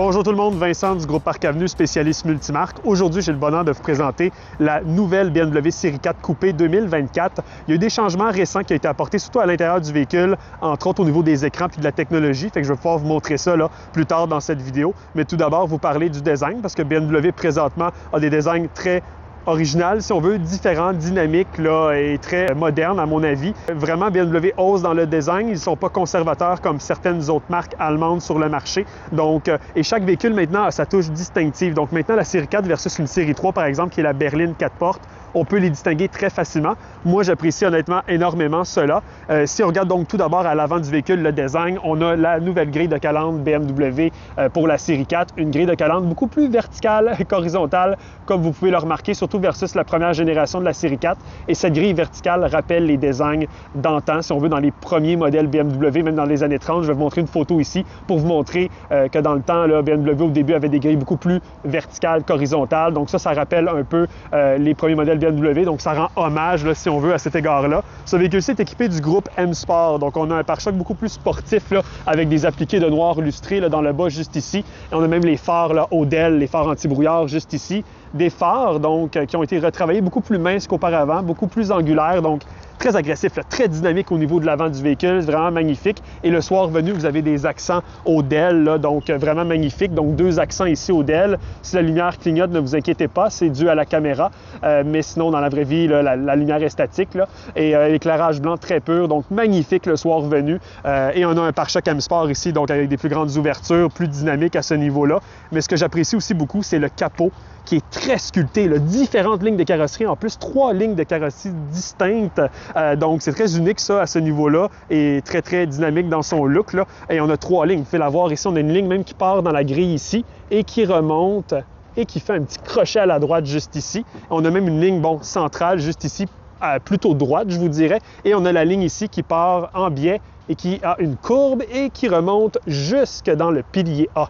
Bonjour tout le monde, Vincent du groupe Parc Avenue, spécialiste multimarque. Aujourd'hui, j'ai le bonheur de vous présenter la nouvelle BMW Série 4 Coupé 2024. Il y a eu des changements récents qui ont été apportés, surtout à l'intérieur du véhicule, entre autres au niveau des écrans puis de la technologie. Fait que je vais pouvoir vous montrer ça là, plus tard dans cette vidéo. Mais tout d'abord, vous parler du design, parce que BMW présentement a des designs très original, si on veut, différent, dynamique là, et très moderne à mon avis. Vraiment, BMW ose dans le design. Ils ne sont pas conservateurs comme certaines autres marques allemandes sur le marché. Donc, et chaque véhicule maintenant a sa touche distinctive. Donc maintenant, la série 4 versus une série 3, par exemple, qui est la berline 4 portes, on peut les distinguer très facilement. Moi, j'apprécie honnêtement énormément cela. Si on regarde donc tout d'abord à l'avant du véhicule, le design, on a la nouvelle grille de calandre BMW pour la série 4. Une grille de calandre beaucoup plus verticale qu'horizontale, comme vous pouvez le remarquer, surtout versus la première génération de la série 4. Et cette grille verticale rappelle les designs d'antan, si on veut, dans les premiers modèles BMW, même dans les années 30. Je vais vous montrer une photo ici pour vous montrer que dans le temps, là, BMW au début avait des grilles beaucoup plus verticales qu'horizontales. Donc ça rappelle un peu les premiers modèles BMW, donc ça rend hommage, là, si on veut, à cet égard-là. Ce véhicule-ci est équipé du groupe M-Sport, donc on a un pare-choc beaucoup plus sportif, là, avec des appliqués de noir lustré là, dans le bas, juste ici. Et on a même les phares là, Odell, les phares anti-brouillard, juste ici. Des phares, donc, qui ont été retravaillés beaucoup plus minces qu'auparavant, beaucoup plus angulaires, donc très agressif, là, très dynamique au niveau de l'avant du véhicule, vraiment magnifique. Et le soir venu, vous avez des accents Odell, là, donc vraiment magnifique. Donc deux accents ici Odell. Si la lumière clignote, ne vous inquiétez pas, c'est dû à la caméra. Mais sinon, dans la vraie vie, là, la lumière est statique. Là, et l'éclairage blanc très pur, donc magnifique le soir venu. Et on a un pare-choc M-Sport ici, donc avec des plus grandes ouvertures, plus dynamique à ce niveau-là. Mais ce que j'apprécie aussi beaucoup, c'est le capot qui est très sculpté, là, différentes lignes de carrosserie, en plus 3 lignes de carrosserie distinctes. Donc c'est très unique ça à ce niveau-là et très très dynamique dans son look là. Et on a 3 lignes, vous pouvez la voir ici, on a une ligne même qui part dans la grille ici et qui remonte et qui fait un petit crochet à la droite juste ici. On a même une ligne centrale juste ici, plutôt droite je vous dirais, et on a la ligne ici qui part en biais et qui a une courbe et qui remonte jusque dans le pilier A.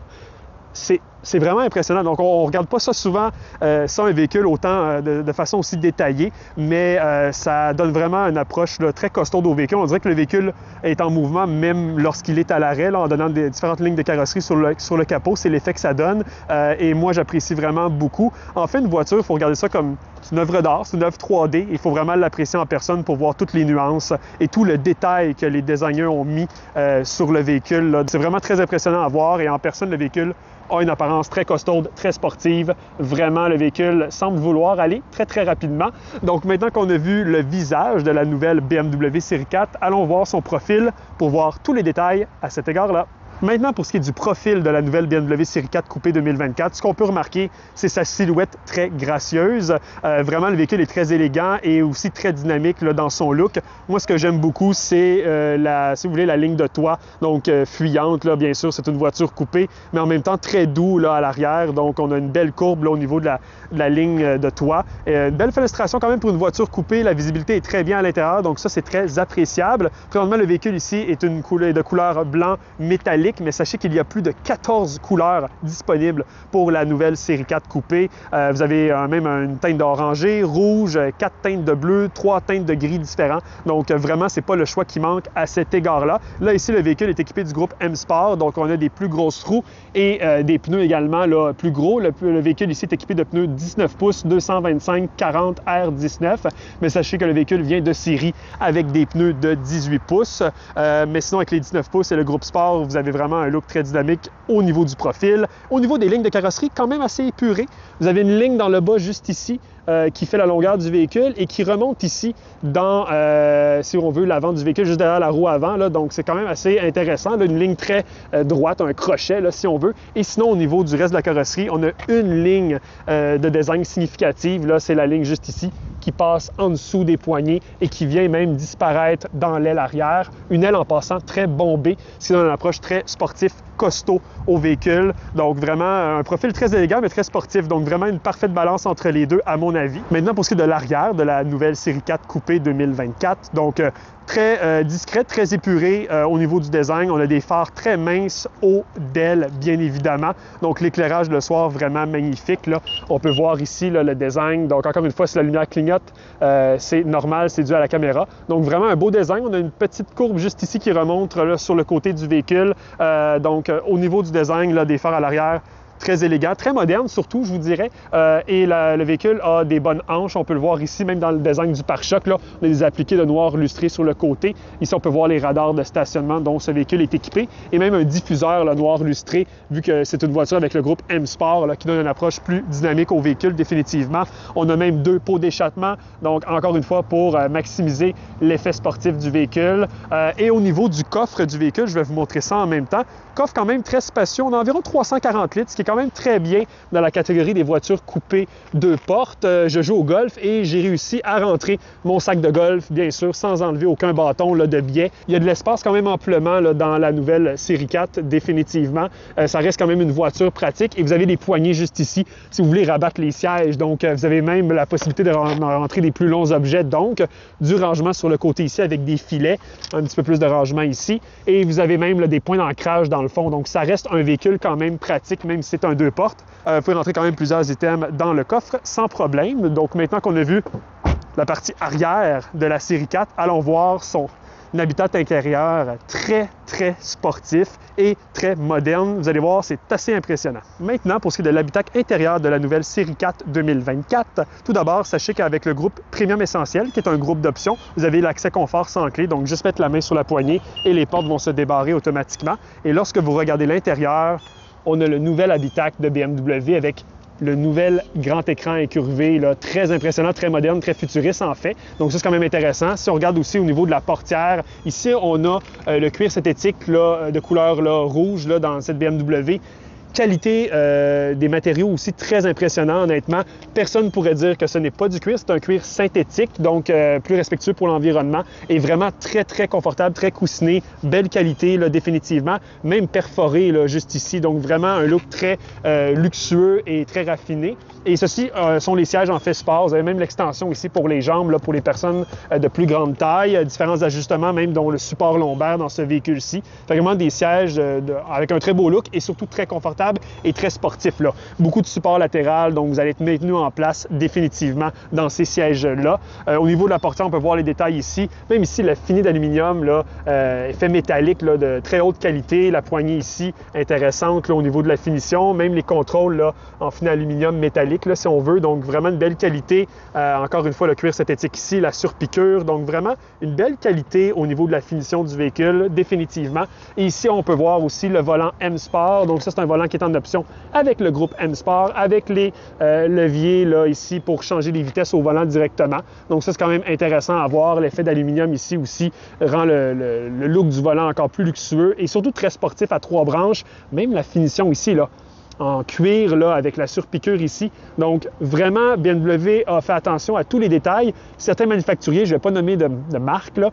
C'est vraiment impressionnant. Donc, on ne regarde pas ça souvent, ça, un véhicule, autant de façon aussi détaillée, mais ça donne vraiment une approche là, très costaude au véhicule. On dirait que le véhicule est en mouvement même lorsqu'il est à l'arrêt, en donnant des différentes lignes de carrosserie sur le capot. C'est l'effet que ça donne et moi, j'apprécie vraiment beaucoup. En fait, une voiture, il faut regarder ça comme une œuvre d'art, c'est une œuvre 3D. Il faut vraiment l'apprécier en personne pour voir toutes les nuances et tout le détail que les designers ont mis sur le véhicule. C'est vraiment très impressionnant à voir et en personne, le véhicule a une apparence très costaude, très sportive. Vraiment, le véhicule semble vouloir aller très, très rapidement. Donc, maintenant qu'on a vu le visage de la nouvelle BMW Série 4, allons voir son profil pour voir tous les détails à cet égard-là. Maintenant, pour ce qui est du profil de la nouvelle BMW Série 4 Coupé 2024, ce qu'on peut remarquer, c'est sa silhouette très gracieuse. Vraiment, le véhicule est très élégant et aussi très dynamique là, dans son look. Moi, ce que j'aime beaucoup, c'est, si vous voulez, la ligne de toit, donc fuyante, là, bien sûr, c'est une voiture coupée, mais en même temps très doux là, à l'arrière. Donc, on a une belle courbe là, au niveau de la ligne de toit. Une belle fenestration quand même pour une voiture coupée. La visibilité est très bien à l'intérieur, donc ça, c'est très appréciable. Présentement, le véhicule ici est de couleur blanc métallique, mais sachez qu'il y a plus de 14 couleurs disponibles pour la nouvelle série 4 coupée. Vous avez même une teinte d'orangé, rouge, 4 teintes de bleu, 3 teintes de gris différents. Donc vraiment, c'est pas le choix qui manque à cet égard-là. Là, ici, le véhicule est équipé du groupe M-Sport, donc on a des plus grosses roues et des pneus également là, plus gros. Le véhicule ici est équipé de pneus 19 pouces, 225-40 R19, mais sachez que le véhicule vient de série avec des pneus de 18 pouces. Mais sinon, avec les 19 pouces et le groupe Sport, vous avez vraiment un look très dynamique au niveau du profil. Au niveau des lignes de carrosserie, quand même assez épuré. Vous avez une ligne dans le bas juste ici qui fait la longueur du véhicule et qui remonte ici dans, si on veut, l'avant du véhicule, juste derrière la roue avant. Là. Donc, c'est quand même assez intéressant. Là, une ligne très droite, un crochet, là, si on veut. Et sinon, au niveau du reste de la carrosserie, on a une ligne de design significative. Là, c'est la ligne juste ici qui passe en dessous des poignées et qui vient même disparaître dans l'aile arrière. Une aile en passant très bombée, ce qui donne une approche très sportive, costaud au véhicule. Donc vraiment un profil très élégant mais très sportif. Donc vraiment une parfaite balance entre les deux à mon avis. Maintenant pour ce qui est de l'arrière de la nouvelle série 4 Coupé 2024, donc Très discrète, très épurée au niveau du design. On a des phares très minces, hauts d'ailes, bien évidemment. Donc, l'éclairage le soir, vraiment magnifique. Là. On peut voir ici là, le design. Donc, encore une fois, si la lumière clignote, c'est normal, c'est dû à la caméra. Donc, vraiment un beau design. On a une petite courbe juste ici qui remonte là, sur le côté du véhicule. Au niveau du design, là, des phares à l'arrière, très élégant, très moderne surtout, je vous dirais. Et le véhicule a des bonnes hanches, on peut le voir ici, même dans le design du pare-choc, là, on a des appliqués de noir lustré sur le côté. Ici, on peut voir les radars de stationnement dont ce véhicule est équipé et même un diffuseur là, noir lustré, vu que c'est une voiture avec le groupe M-Sport là, qui donne une approche plus dynamique au véhicule, définitivement. On a même 2 pots d'échappement, donc encore une fois, pour maximiser l'effet sportif du véhicule. Et au niveau du coffre du véhicule, je vais vous montrer ça en même temps. Coffre quand même très spacieux, on a environ 340 litres, ce qui est quand même très bien dans la catégorie des voitures coupées 2 portes. Je joue au golf et j'ai réussi à rentrer mon sac de golf, bien sûr, sans enlever aucun bâton là, de biais. Il y a de l'espace quand même amplement là, dans la nouvelle série 4, définitivement. Ça reste quand même une voiture pratique et vous avez des poignées juste ici si vous voulez rabattre les sièges. Donc, vous avez même la possibilité de rentrer des plus longs objets, donc du rangement sur le côté ici avec des filets, un petit peu plus de rangement ici. Et vous avez même là, des points d'ancrage dans le fond. Donc, ça reste un véhicule quand même pratique, même si c'est un 2 portes. Vous pouvez rentrer quand même plusieurs items dans le coffre sans problème. Donc, maintenant qu'on a vu la partie arrière de la série 4, allons voir son habitat intérieur très sportif et très moderne. Vous allez voir, c'est assez impressionnant. Maintenant, pour ce qui est de l'habitat intérieur de la nouvelle série 4 2024, tout d'abord, sachez qu'avec le groupe Premium Essentiel, qui est un groupe d'options, vous avez l'accès confort sans clé, donc juste mettre la main sur la poignée et les portes vont se débarrer automatiquement. Et lorsque vous regardez l'intérieur, on a le nouvel habitacle de BMW avec le nouvel grand écran incurvé, là, très impressionnant, très moderne, très futuriste en fait. Donc ça, c'est quand même intéressant. Si on regarde aussi au niveau de la portière, ici, on a le cuir synthétique là, de couleur là, rouge là, dans cette BMW. Qualité des matériaux aussi très impressionnant, honnêtement. Personne ne pourrait dire que ce n'est pas du cuir, c'est un cuir synthétique, donc plus respectueux pour l'environnement et vraiment très confortable, très coussiné, belle qualité là, définitivement, même perforé là, juste ici, donc vraiment un look très luxueux et très raffiné. Et ceci sont les sièges en fait sport. Vous avez même l'extension ici pour les jambes, là, pour les personnes de plus grande taille, différents ajustements même dont le support lombaire dans ce véhicule-ci. Vraiment des sièges avec un très beau look et surtout très confortable et très sportif. Là. Beaucoup de support latéral, donc vous allez être maintenu en place définitivement dans ces sièges-là. Au niveau de la portière, on peut voir les détails ici. Même ici, le fini d'aluminium, effet métallique là, de très haute qualité. La poignée ici, intéressante là, au niveau de la finition. Même les contrôles là, en fini aluminium métallique, là, si on veut. Donc vraiment une belle qualité. Encore une fois, le cuir synthétique ici, la surpiqûre. Donc vraiment une belle qualité au niveau de la finition du véhicule, définitivement. Et ici, on peut voir aussi le volant M-Sport. Donc ça, c'est un volant qui est en option avec le groupe M-Sport, avec les leviers là, ici pour changer les vitesses au volant directement. Donc ça, c'est quand même intéressant à voir. L'effet d'aluminium ici aussi rend le look du volant encore plus luxueux et surtout très sportif à 3 branches. Même la finition ici, là, en cuir là, avec la surpiqûre ici. Donc, vraiment, BMW a fait attention à tous les détails. Certains manufacturiers, je ne vais pas nommer de marque, là,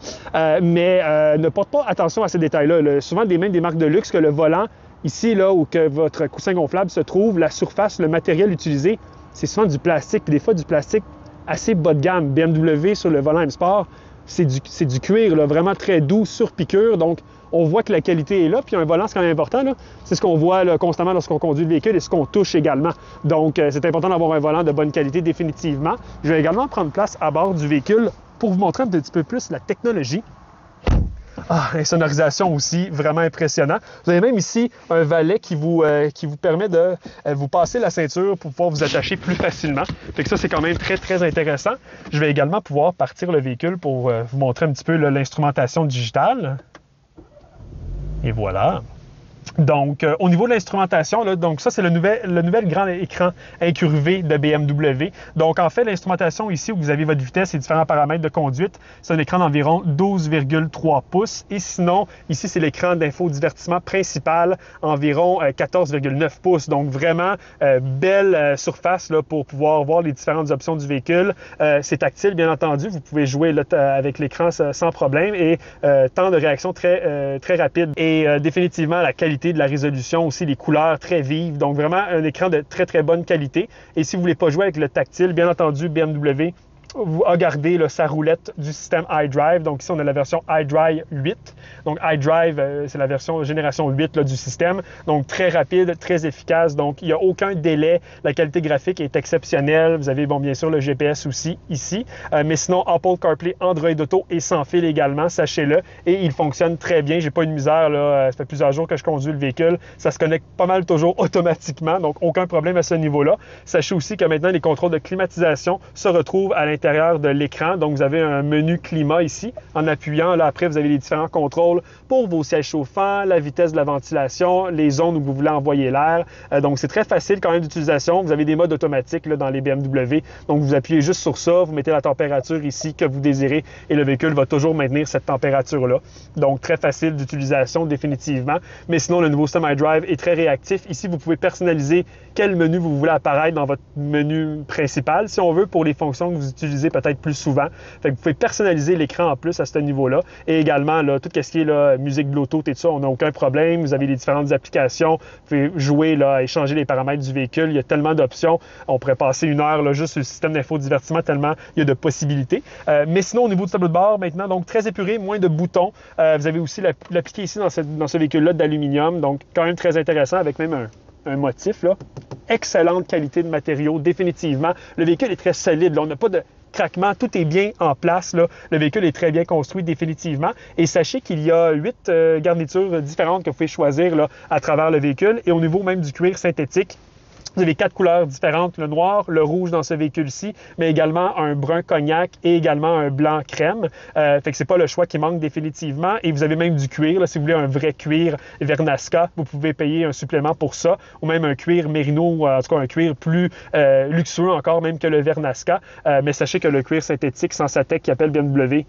ne portent pas attention à ces détails-là. Souvent, même des marques de luxe, que le volant, ici, là, où que votre coussin gonflable se trouve, la surface, le matériel utilisé, c'est souvent du plastique. Puis des fois, du plastique assez bas de gamme. BMW sur le volant M-Sport, c'est du cuir, là, vraiment très doux, surpiqûre. Donc, on voit que la qualité est là, puis un volant, c'est quand même important. C'est ce qu'on voit là, constamment lorsqu'on conduit le véhicule et ce qu'on touche également. Donc, c'est important d'avoir un volant de bonne qualité, définitivement. Je vais également prendre place à bord du véhicule pour vous montrer un petit peu plus la technologie. Insonorisation aussi, vraiment impressionnant. Vous avez même ici un valet qui vous permet de vous passer la ceinture pour pouvoir vous attacher plus facilement. Fait que ça, c'est quand même très intéressant. Je vais également pouvoir partir le véhicule pour vous montrer un petit peu l'instrumentation digitale. Et voilà. Donc, au niveau de l'instrumentation, donc ça, c'est le nouvel grand écran incurvé de BMW. Donc, en fait, l'instrumentation ici, où vous avez votre vitesse et différents paramètres de conduite, c'est un écran d'environ 12,3 pouces. Et sinon, ici, c'est l'écran d'infodivertissement principal, environ 14,9 pouces. Donc, vraiment, belle surface là, pour pouvoir voir les différentes options du véhicule. C'est tactile, bien entendu. Vous pouvez jouer là, avec l'écran sans problème et temps de réaction très rapide. Et définitivement, la qualité de la résolution aussi, les couleurs très vives. Donc, vraiment, un écran de très bonne qualité. Et si vous ne voulez pas jouer avec le tactile, bien entendu, BMW a gardé là, sa roulette du système iDrive. Donc ici, on a la version iDrive 8. Donc iDrive, c'est la version génération 8 là, du système. Donc très rapide, très efficace. Donc il n'y a aucun délai. La qualité graphique est exceptionnelle. Vous avez, bon, bien sûr, le GPS aussi ici. Mais sinon, Apple CarPlay, Android Auto et sans fil également, sachez-le. Et il fonctionne très bien. J'ai pas eu de misère. Là. Ça fait plusieurs jours que je conduis le véhicule. Ça se connecte pas mal toujours automatiquement. Donc aucun problème à ce niveau-là. Sachez aussi que maintenant, les contrôles de climatisation se retrouvent à l'intérieur de l'écran. Donc, vous avez un menu climat ici. En appuyant, là, après, vous avez les différents contrôles pour vos sièges chauffants, la vitesse de la ventilation, les zones où vous voulez envoyer l'air. Donc, c'est très facile quand même d'utilisation. Vous avez des modes automatiques là, dans les BMW. Donc, vous appuyez juste sur ça, vous mettez la température ici que vous désirez et le véhicule va toujours maintenir cette température-là. Donc, très facile d'utilisation définitivement. Mais sinon, le nouveau système iDrive est très réactif. Ici, vous pouvez personnaliser quel menu vous voulez apparaître dans votre menu principal, si on veut, pour les fonctions que vous utilisez peut-être plus souvent. Fait que vous pouvez personnaliser l'écran en plus à ce niveau-là. Et également, là, tout ce qui est là, musique Bluetooth et tout ça, on n'a aucun problème. Vous avez les différentes applications. Vous pouvez jouer, là, et changer les paramètres du véhicule. Il y a tellement d'options. On pourrait passer une heure là, juste sur le système d'infodivertissement tellement il y a de possibilités. Mais sinon, au niveau du tableau de bord, maintenant, donc très épuré, moins de boutons. Vous avez aussi l'appliqué ici dans ce véhicule-là d'aluminium. Donc, quand même très intéressant avec même un motif, là. Excellente qualité de matériaux, définitivement. Le véhicule est très solide. Là. On n'a pas de craquement. Tout est bien en place. Là. Le véhicule est très bien construit, définitivement. Et sachez qu'il y a 8 garnitures différentes que vous pouvez choisir là, à travers le véhicule. Et au niveau même du cuir synthétique, vous avez 4 couleurs différentes, le noir, le rouge dans ce véhicule-ci, mais également un brun cognac et également un blanc crème. Fait que c'est pas le choix qui manque définitivement. Et vous avez même du cuir. Là, si vous voulez un vrai cuir Vernasca, vous pouvez payer un supplément pour ça. Ou même un cuir Merino, en tout cas un cuir plus luxueux encore même que le Vernasca. Mais sachez que le cuir synthétique Sensatec qui appelle BMW,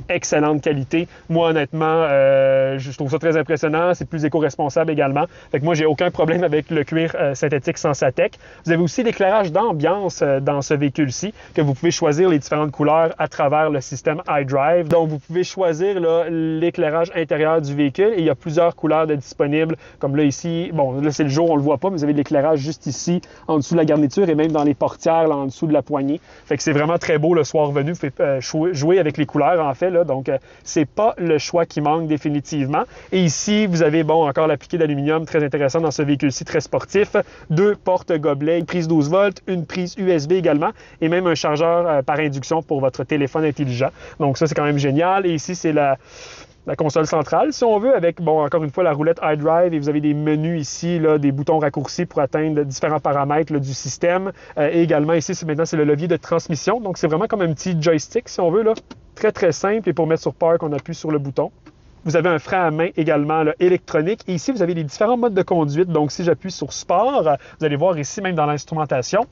excellente qualité. Moi, honnêtement, je trouve ça très impressionnant. C'est plus éco-responsable également. Fait que moi, j'ai aucun problème avec le cuir synthétique Sensatec. Vous avez aussi l'éclairage d'ambiance dans ce véhicule-ci, que vous pouvez choisir les différentes couleurs à travers le système iDrive. Donc, vous pouvez choisir l'éclairage intérieur du véhicule et il y a plusieurs couleurs de disponibles. Comme là, ici, bon, là, c'est le jour, on le voit pas, mais vous avez de l'éclairage juste ici, en dessous de la garniture et même dans les portières, là, en dessous de la poignée. Fait que c'est vraiment très beau le soir venu. Vous pouvez jouer avec les couleurs, en fait. Là, donc, c'est pas le choix qui manque définitivement. Et ici, vous avez, bon, encore l'appliqué d'aluminium, très intéressant dans ce véhicule-ci, très sportif. 2 porte-gobelets, une prise 12 volts, une prise USB également, et même un chargeur par induction pour votre téléphone intelligent. Donc, ça, c'est quand même génial. Et ici, c'est la console centrale, si on veut, avec, bon, encore une fois, la roulette iDrive, et vous avez des menus ici, là, des boutons raccourcis pour atteindre différents paramètres là, du système. Et également, ici, maintenant, c'est le levier de transmission. Donc, c'est vraiment comme un petit joystick, si on veut, là. Très, très simple. Et pour mettre sur Park, on appuie sur le bouton. Vous avez un frein à main également là, électronique. Et ici, vous avez les différents modes de conduite. Donc, si j'appuie sur Sport, vous allez voir ici, même dans l'instrumentation,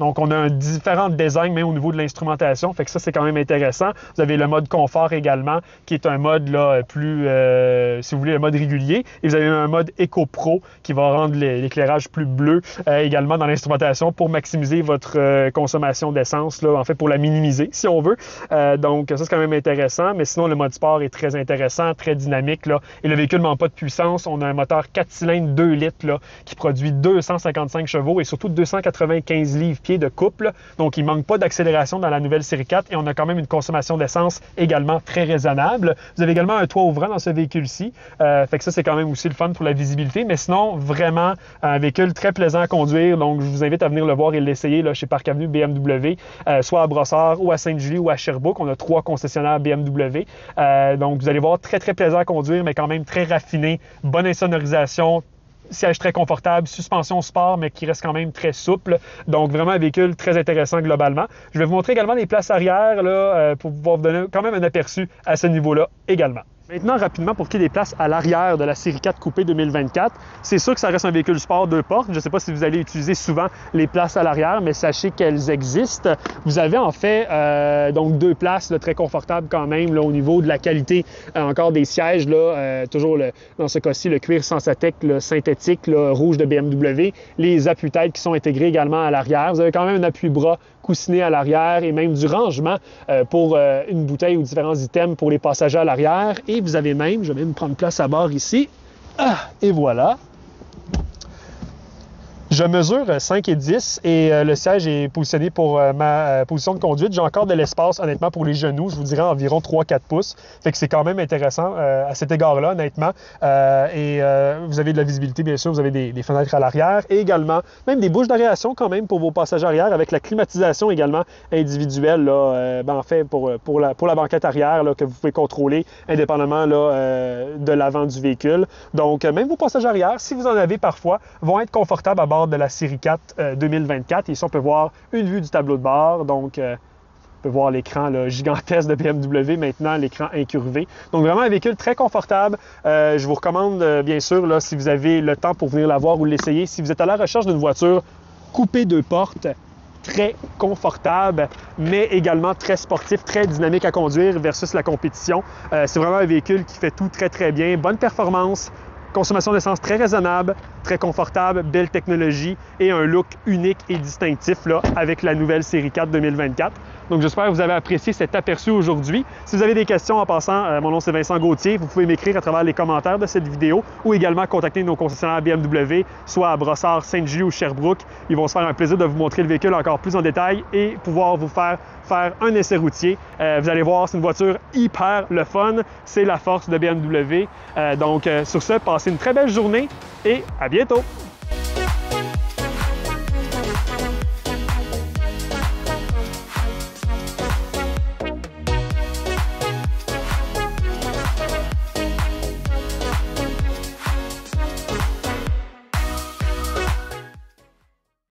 donc, on a un différent design même au niveau de l'instrumentation. Fait que ça, c'est quand même intéressant. Vous avez le mode confort également, qui est un mode là, plus, si vous voulez, le mode régulier. Et vous avez un mode Eco Pro qui va rendre l'éclairage plus bleu également dans l'instrumentation pour maximiser votre consommation d'essence, là, en fait, pour la minimiser, si on veut. Donc, ça, c'est quand même intéressant. Mais sinon, le mode sport est très intéressant, très dynamique. Là. Et le véhicule ne manque pas de puissance. On a un moteur 4 cylindres 2 litres là, qui produit 255 chevaux et surtout 295 livres-pieds de couple. Donc, il ne manque pas d'accélération dans la nouvelle série 4 et on a quand même une consommation d'essence également très raisonnable. Vous avez également un toit ouvrant dans ce véhicule-ci. Fait que ça, c'est quand même aussi le fun pour la visibilité. Mais sinon, vraiment, un véhicule très plaisant à conduire. Donc, je vous invite à venir le voir et l'essayer là, chez Parc Avenue BMW, soit à Brossard ou à Sainte-Julie ou à Sherbrooke. On a 3 concessionnaires BMW. Donc, vous allez voir, très, très plaisant à conduire, mais quand même très raffiné. Bonne insonorisation. Siège très confortable, suspension sport, mais qui reste quand même très souple. Donc, vraiment un véhicule très intéressant globalement. Je vais vous montrer également les places arrière là, pour pouvoir vous donner quand même un aperçu à ce niveau-là également. Maintenant, rapidement, pour qu'il y ait des places à l'arrière de la série 4 Coupé 2024, c'est sûr que ça reste un véhicule sport 2 portes. Je ne sais pas si vous allez utiliser souvent les places à l'arrière, mais sachez qu'elles existent. Vous avez en fait donc 2 places là, très confortables quand même là, au niveau de la qualité encore des sièges. Là, toujours dans ce cas-ci, le cuir Sensatec synthétique là, rouge de BMW. Les appuis-têtes qui sont intégrés également à l'arrière. Vous avez quand même un appui-bras coussiné à l'arrière et même du rangement pour une bouteille ou différents items pour les passagers à l'arrière. Et vous avez même, je vais même prendre place à bord ici, et voilà. Je mesure 5 et 10 et le siège est positionné pour ma position de conduite. J'ai encore de l'espace, honnêtement, pour les genoux. Je vous dirais environ 3-4 pouces. Fait que c'est quand même intéressant à cet égard-là, honnêtement. Vous avez de la visibilité, bien sûr. Vous avez des fenêtres à l'arrière et également même des bouches d'aération quand même pour vos passages arrière avec la climatisation également individuelle, là, en fait, pour la banquette arrière là, que vous pouvez contrôler indépendamment là, de l'avant du véhicule. Donc, même vos passages arrière, si vous en avez parfois, vont être confortables à bord de la série 4 2024. Ici, on peut voir une vue du tableau de bord. Donc, on peut voir l'écran gigantesque de BMW, maintenant l'écran incurvé. Donc, vraiment un véhicule très confortable. Je vous recommande, bien sûr, là, si vous avez le temps pour venir la voir ou l'essayer, si vous êtes à la recherche d'une voiture coupée 2 portes, très confortable, mais également très sportif, très dynamique à conduire versus la compétition. C'est vraiment un véhicule qui fait tout très, très bien. Bonne performance, consommation d'essence très raisonnable, très confortable, belle technologie et un look unique et distinctif là, avec la nouvelle série 4 2024. Donc, j'espère que vous avez apprécié cet aperçu aujourd'hui. Si vous avez des questions en passant, mon nom c'est Vincent Gauthier. Vous pouvez m'écrire à travers les commentaires de cette vidéo ou également contacter nos concessionnaires BMW, soit à Brossard, Sainte-Julie ou Sherbrooke. Ils vont se faire un plaisir de vous montrer le véhicule encore plus en détail et pouvoir vous faire un essai routier. Vous allez voir, c'est une voiture hyper le fun. C'est la force de BMW. Donc, sur ce, passez une très belle journée et à bientôt!